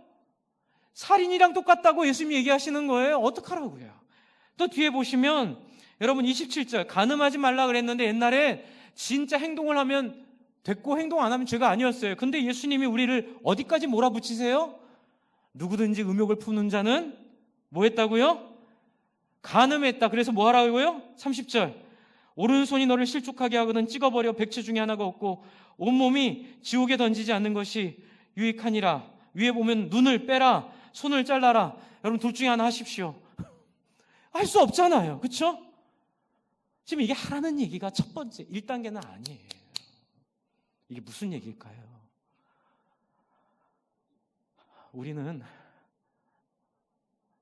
살인이랑 똑같다고 예수님이 얘기하시는 거예요. 어떡하라고요? 또 뒤에 보시면 여러분 27절. 간음하지 말라 그랬는데 옛날에 진짜 행동을 하면 됐고 행동 안 하면 죄가 아니었어요. 근데 예수님이 우리를 어디까지 몰아붙이세요? 누구든지 음욕을 품는 자는 뭐 했다고요? 간음했다. 그래서 뭐 하라고요? 30절. 오른손이 너를 실족하게 하거든 찍어버려. 백체 중에 하나가 없고 온몸이 지옥에 던지지 않는 것이 유익하니라. 위에 보면 눈을 빼라, 손을 잘라라. 여러분 둘 중에 하나 하십시오. 할 수 없잖아요. 그렇죠? 지금 이게 하라는 얘기가 첫 번째 1단계는 아니에요. 이게 무슨 얘기일까요? 우리는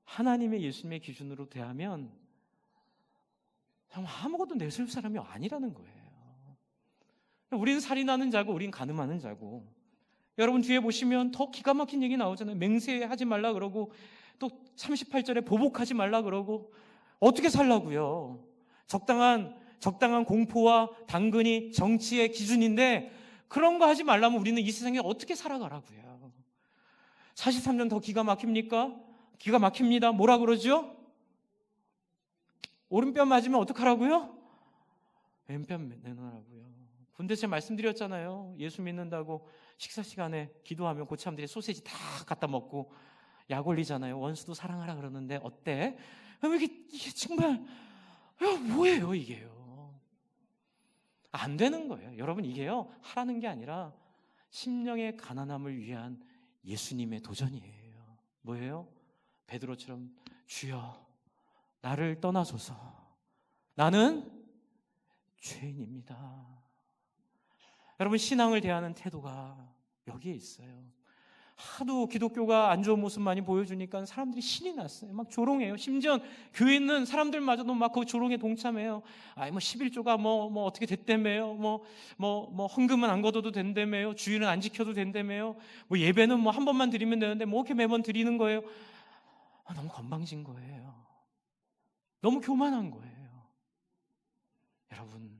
하나님의 예수님의 기준으로 대하면 정말 아무것도 내세울 사람이 아니라는 거예요. 우리는 살인하는 자고 우리는 간음하는 자고. 여러분 뒤에 보시면 더 기가 막힌 얘기 나오잖아요. 맹세하지 말라 그러고 또 38절에 보복하지 말라 그러고. 어떻게 살라고요? 적당한 공포와 당근이 정치의 기준인데 그런 거 하지 말라면 우리는 이 세상에 어떻게 살아가라고요? 43년 더 기가 막힙니까? 기가 막힙니다. 뭐라 그러죠? 오른편 맞으면 어떡하라고요? 왼편 내놓으라고요. 군대 제가 말씀드렸잖아요. 예수 믿는다고 식사 시간에 기도하면 고참들이 소세지 다 갖다 먹고 약 올리잖아요. 원수도 사랑하라 그러는데 어때? 이게 정말 뭐예요 이게요? 안 되는 거예요. 여러분 이게요 하라는 게 아니라 심령의 가난함을 위한 예수님의 도전이에요. 뭐예요? 베드로처럼 주여 나를 떠나소서 나는 죄인입니다. 여러분 신앙을 대하는 태도가 여기에 있어요. 하도 기독교가 안 좋은 모습 많이 보여주니까 사람들이 신이 났어요. 막 조롱해요. 심지어 교회 있는 사람들마저도 막 그 조롱에 동참해요. 뭐 11조가 뭐 어떻게 됐다며요. 뭐 헌금은 안 걷어도 된다며요. 주일은 안 지켜도 된다며요. 뭐 예배는 뭐 한 번만 드리면 되는데 뭐 이렇게 매번 드리는 거예요. 너무 건방진 거예요. 너무 교만한 거예요. 여러분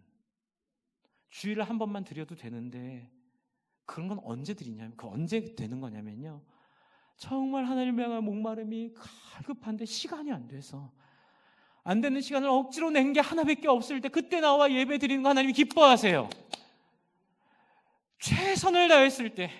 주일을 한 번만 드려도 되는데 그런 건 언제 드리냐면 언제 되는 거냐면요 정말 하나님을 향한 목마름이 갈급한데 시간이 안 돼서 안 되는 시간을 억지로 낸 게 하나밖에 없을 때 그때 나와 예배 드리는 거 하나님이 기뻐하세요. 최선을 다했을 때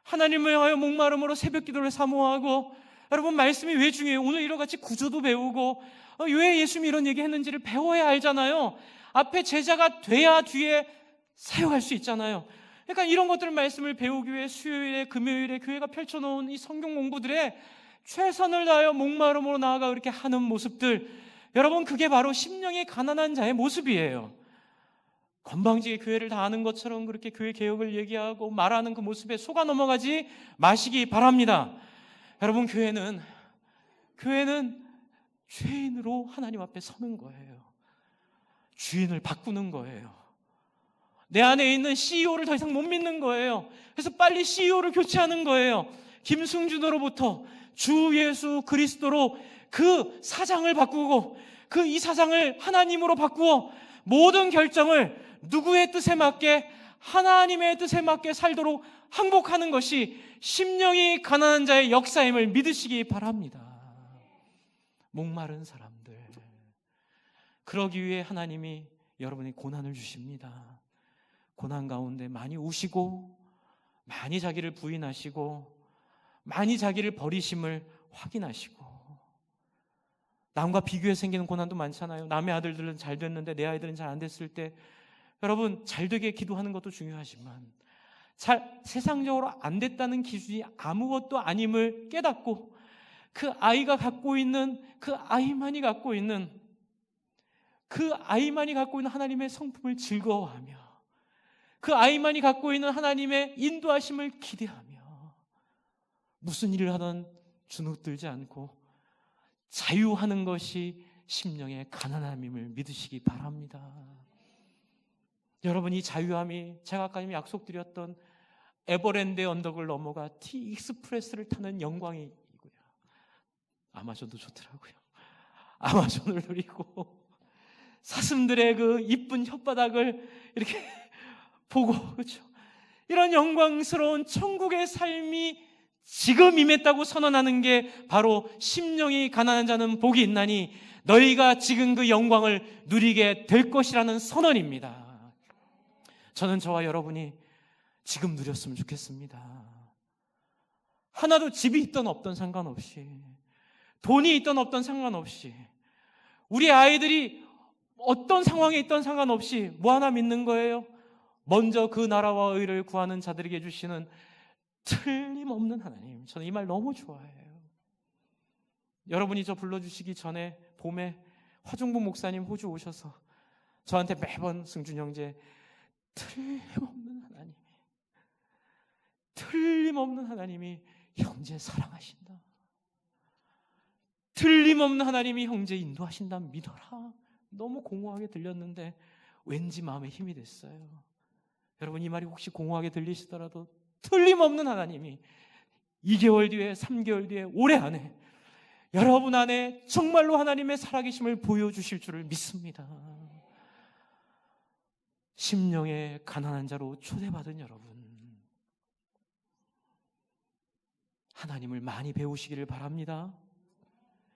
하나님을 향하여 목마름으로 새벽 기도를 사모하고 여러분 말씀이 왜 중요해요? 오늘 이와 같이 구조도 배우고 왜 예수님이 이런 얘기 했는지를 배워야 알잖아요. 앞에 제자가 돼야 뒤에 사역할 수 있잖아요. 그러니까 이런 것들을 말씀을 배우기 위해 수요일에 금요일에 교회가 펼쳐놓은 이 성경 공부들에 최선을 다하여 목마름으로 나아가 그렇게 하는 모습들 여러분 그게 바로 심령이 가난한 자의 모습이에요. 건방지게 교회를 다 아는 것처럼 그렇게 교회 개혁을 얘기하고 말하는 그 모습에 속아 넘어가지 마시기 바랍니다. 여러분 교회는 죄인으로 하나님 앞에 서는 거예요. 주인을 바꾸는 거예요. 내 안에 있는 CEO를 더 이상 못 믿는 거예요. 그래서 빨리 CEO를 교체하는 거예요. 김승준으로부터 주 예수 그리스도로 그 사장을 바꾸고 그 이 사장을 하나님으로 바꾸어 모든 결정을 누구의 뜻에 맞게 하나님의 뜻에 맞게 살도록 항복하는 것이 심령이 가난한 자의 역사임을 믿으시기 바랍니다. 목마른 사람들 그러기 위해 하나님이 여러분이 고난을 주십니다. 고난 가운데 많이 우시고 많이 자기를 부인하시고 많이 자기를 버리심을 확인하시고, 남과 비교해 생기는 고난도 많잖아요. 남의 아들들은 잘 됐는데 내 아이들은 잘 안 됐을 때, 여러분 잘 되게 기도하는 것도 중요하지만 세상적으로 안 됐다는 기준이 아무것도 아님을 깨닫고, 그 아이가 갖고 있는, 그 아이만이 갖고 있는 하나님의 성품을 즐거워하며, 그 아이만이 갖고 있는 하나님의 인도하심을 기대하며, 무슨 일을 하든 주눅들지 않고 자유하는 것이 심령의 가난함임을 믿으시기 바랍니다. 여러분, 이 자유함이 제가 아까 약속드렸던 에버랜드의 언덕을 넘어가 티익스프레스를 타는 영광이고요. 아마존도 좋더라고요. 아마존을 누리고 사슴들의 그 이쁜 혓바닥을 이렇게 보고, 그렇죠? 이런 영광스러운 천국의 삶이 지금 임했다고 선언하는 게 바로 심령이 가난한 자는 복이 있나니 너희가 지금 그 영광을 누리게 될 것이라는 선언입니다. 저는 저와 여러분이 지금 누렸으면 좋겠습니다. 하나도 집이 있던 없던 상관없이, 돈이 있던 없던 상관없이, 우리 아이들이 어떤 상황에 있던 상관없이 뭐 하나 믿는 거예요? 먼저 그 나라와 의를 구하는 자들에게 주시는 틀림없는 하나님. 저는 이 말 너무 좋아해요. 여러분이 저 불러주시기 전에 봄에 화중부 목사님 호주 오셔서 저한테 매번 승준 형제, 틀림없는 하나님이 형제 사랑하신다, 틀림없는 하나님이 형제 인도하신다 믿어라, 너무 공허하게 들렸는데 왠지 마음에 힘이 됐어요. 여러분, 이 말이 혹시 공허하게 들리시더라도 틀림없는 하나님이 2개월 뒤에, 3개월 뒤에, 올해 안에 여러분 안에 정말로 하나님의 살아계심을 보여주실 줄을 믿습니다. 심령의 가난한 자로 초대받은 여러분, 하나님을 많이 배우시기를 바랍니다.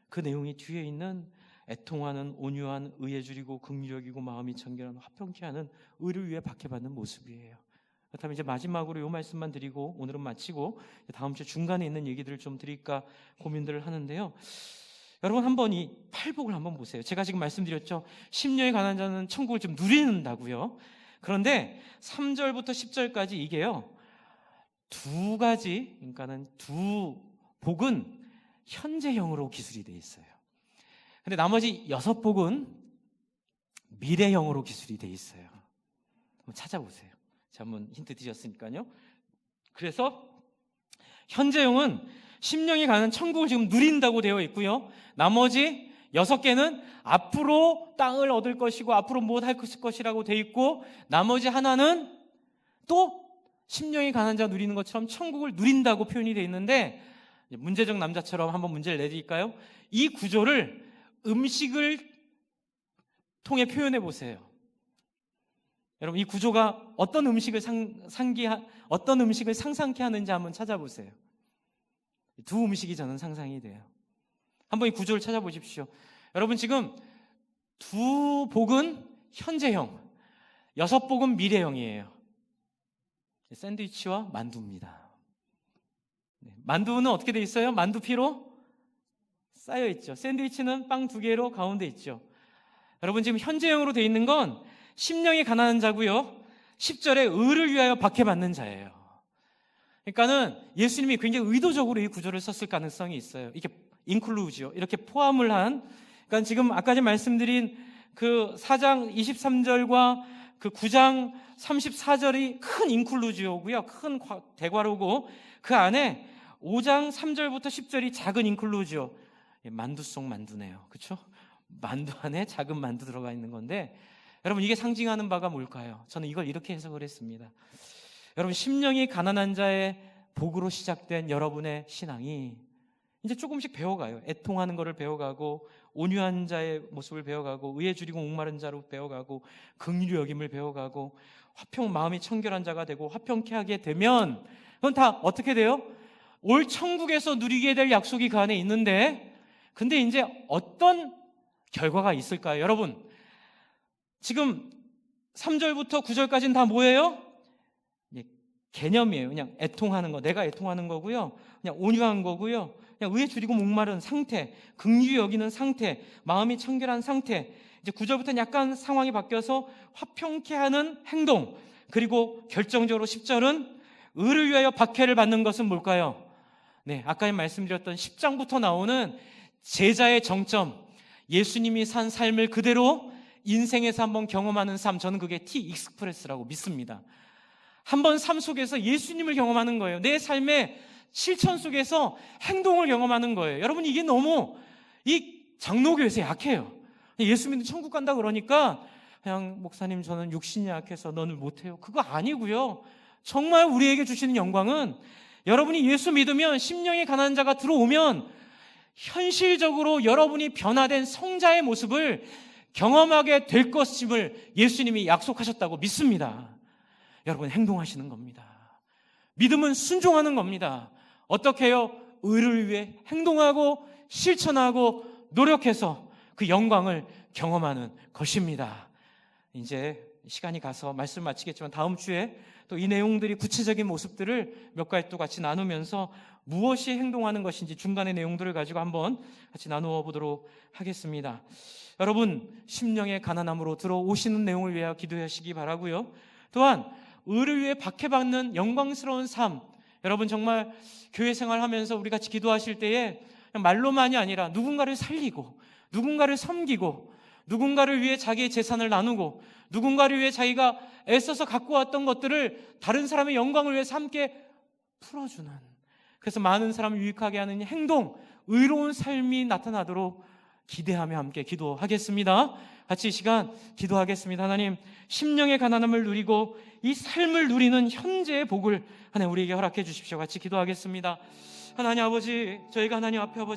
그 내용이 뒤에 있는 애통하는 온유한, 의에 줄이고 긍휼히 여기고 마음이 청결한, 화평케 하는 의를 위해 박해받는 모습이에요. 그렇다면 이제 마지막으로 이 말씀만 드리고 오늘은 마치고 다음 주 중간에 있는 얘기들을 좀 드릴까 고민들을 하는데요. 여러분, 한번 이 팔복을 한번 보세요. 제가 지금 말씀드렸죠. 심령이 가난한 자는 천국을 좀 누린다고요. 그런데 3절부터 10절까지 이게요, 두 가지, 그러니까는 두 복은 현재형으로 기술이 되어 있어요. 근데 나머지 6복은 미래형으로 기술이 되어 있어요. 한번 찾아보세요. 제가 한번 힌트 드렸으니까요. 그래서 현재형은 심령이 가는 천국을 지금 누린다고 되어 있고요. 나머지 6개는 앞으로 땅을 얻을 것이고 앞으로 무엇 할 것이라고 되어 있고, 나머지 하나는 또 심령이 가난한 자 누리는 것처럼 천국을 누린다고 표현이 되어 있는데, 문제적 남자처럼 한번 문제를 내드릴까요? 이 구조를 음식을 통해 표현해 보세요. 여러분, 이 구조가 어떤 음식을 어떤 음식을 상상케 하는지 한번 찾아보세요. 두 음식이 저는 상상이 돼요. 한번 이 구조를 찾아보십시오. 여러분, 지금 두 복은 현재형, 6복은 미래형이에요. 샌드위치와 만두입니다. 만두는 어떻게 돼 있어요? 만두피로 쌓여 있죠. 샌드위치는 빵 2개로 가운데 있죠. 여러분, 지금 현재형으로 돼 있는 건 심령이 가난한 자고요, 10절에 의를 위하여 박해받는 자예요. 그러니까는 예수님이 굉장히 의도적으로 이 구조를 썼을 가능성이 있어요. 이렇게 인클루지요, 이렇게 포함을 한, 그러니까 지금 아까 전에 말씀드린 그 4장 23절과 그 9장 34절이 큰 인클루지오고요, 큰 대괄호고, 그 안에 5장 3절부터 10절이 작은 인클루지오, 만두 속 만두네요. 그렇죠? 만두 안에 작은 만두 들어가 있는 건데, 여러분, 이게 상징하는 바가 뭘까요? 저는 이걸 이렇게 해석을 했습니다. 여러분, 심령이 가난한 자의 복으로 시작된 여러분의 신앙이 이제 조금씩 배워가요. 애통하는 것을 배워가고, 온유한 자의 모습을 배워가고, 의에 줄이고 목마른 자로 배워가고, 긍휼히 여김을 배워가고, 마음이 청결한 자가 되고 화평케 하게 되면, 그건 다 어떻게 돼요? 올 천국에서 누리게 될 약속이 그 안에 있는데, 근데 이제 어떤 결과가 있을까요? 여러분, 지금 3절부터 9절까지는 다 뭐예요? 개념이에요. 그냥 애통하는 거, 내가 애통하는 거고요. 그냥 온유한 거고요. 그냥 의에 줄이고 목마른 상태, 긍휼히 여기는 상태, 마음이 청결한 상태. 이제 9절부터는 약간 상황이 바뀌어서 화평케 하는 행동, 그리고 결정적으로 10절은 의를 위하여 박해를 받는 것은 뭘까요? 네, 아까 말씀드렸던 10장부터 나오는 제자의 정점, 예수님이 산 삶을 그대로 인생에서 한번 경험하는 삶, 저는 그게 T-익스프레스라고 믿습니다. 한번 삶 속에서 예수님을 경험하는 거예요. 내 삶의 실천 속에서 행동을 경험하는 거예요. 여러분, 이게 너무 이 장로교에서 약해요. 예수 믿는 천국 간다 그러니까 그냥 목사님 저는 육신이 약해서 너는 못해요. 그거 아니고요. 정말 우리에게 주시는 영광은 여러분이 예수 믿으면 심령이 가난한 자가 들어오면 현실적으로 여러분이 변화된 성자의 모습을 경험하게 될 것임을 예수님이 약속하셨다고 믿습니다. 여러분, 행동하시는 겁니다. 믿음은 순종하는 겁니다. 어떻게 해요? 의를 위해 행동하고 실천하고 노력해서 그 영광을 경험하는 것입니다. 이제 시간이 가서 말씀 마치겠지만 다음 주에 또 이 내용들이 구체적인 모습들을 몇 가지 또 같이 나누면서 무엇이 행동하는 것인지 중간의 내용들을 가지고 한번 같이 나누어 보도록 하겠습니다. 여러분, 심령의 가난함으로 들어오시는 내용을 위하여 기도하시기 바라고요. 또한 의를 위해 박해받는 영광스러운 삶, 여러분 정말 교회 생활하면서 우리 같이 기도하실 때에 그냥 말로만이 아니라 누군가를 살리고 누군가를 섬기고 누군가를 위해 자기의 재산을 나누고 누군가를 위해 자기가 애써서 갖고 왔던 것들을 다른 사람의 영광을 위해서 함께 풀어주는, 그래서 많은 사람을 유익하게 하는 행동, 의로운 삶이 나타나도록 기대하며 함께 기도하겠습니다. 같이 이 시간 기도하겠습니다. 하나님, 심령의 가난함을 누리고 이 삶을 누리는 현재의 복을 하나님 우리에게 허락해 주십시오. 같이 기도하겠습니다. 하나님 아버지, 저희가 하나님 앞에 아버지